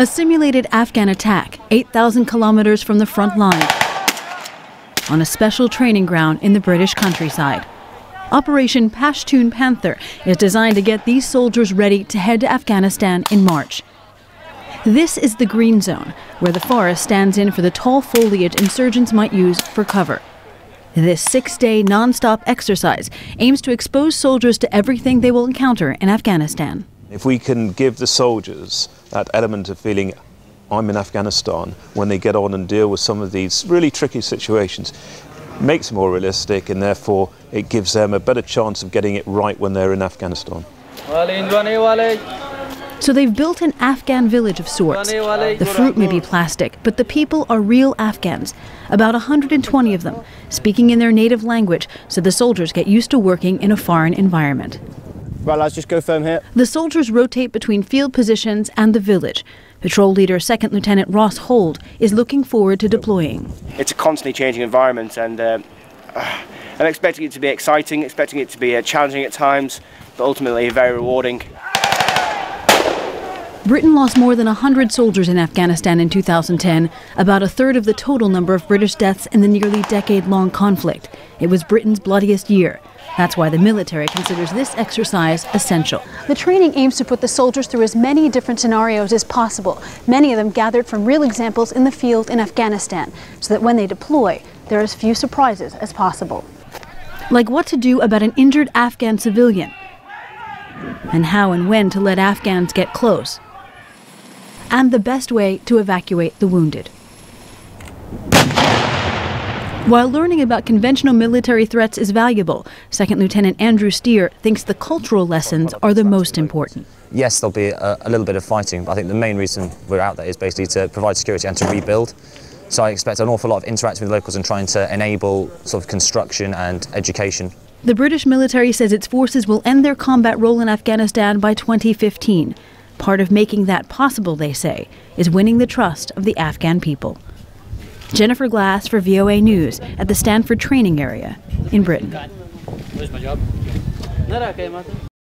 A simulated Afghan attack 8,000 kilometers from the front line on a special training ground in the British countryside. Operation Pashtun Panther is designed to get these soldiers ready to head to Afghanistan in March. This is the green zone, where the forest stands in for the tall foliage insurgents might use for cover. This 6-day non-stop exercise aims to expose soldiers to everything they will encounter in Afghanistan. If we can give the soldiers that element of feeling, I'm in Afghanistan, when they get on and deal with some of these really tricky situations, makes it more realistic, and therefore it gives them a better chance of getting it right when they're in Afghanistan. So they've built an Afghan village of sorts. The fruit may be plastic, but the people are real Afghans, about 120 of them, speaking in their native language, so the soldiers get used to working in a foreign environment. Right, lads, just go firm here. The soldiers rotate between field positions and the village. Patrol leader 2nd Lieutenant Ross Hold is looking forward to deploying. It's a constantly changing environment, and I'm expecting it to be exciting, expecting it to be challenging at times, but ultimately very rewarding. Britain lost more than 100 soldiers in Afghanistan in 2010, about a third of the total number of British deaths in the nearly decade-long conflict. It was Britain's bloodiest year. That's why the military considers this exercise essential. The training aims to put the soldiers through as many different scenarios as possible, many of them gathered from real examples in the field in Afghanistan, so that when they deploy, there are as few surprises as possible. Like what to do about an injured Afghan civilian, and how and when to let Afghans get close, and the best way to evacuate the wounded. While learning about conventional military threats is valuable, 2nd Lieutenant Andrew Steer thinks the cultural lessons are the most important. Yes, there'll be a little bit of fighting, but I think the main reason we're out there is basically to provide security and to rebuild. So I expect an awful lot of interacting with locals and trying to enable sort of construction and education. The British military says its forces will end their combat role in Afghanistan by 2015. Part of making that possible, they say, is winning the trust of the Afghan people. Jennifer Glasse for VOA News at the Stanford Training Area in Britain.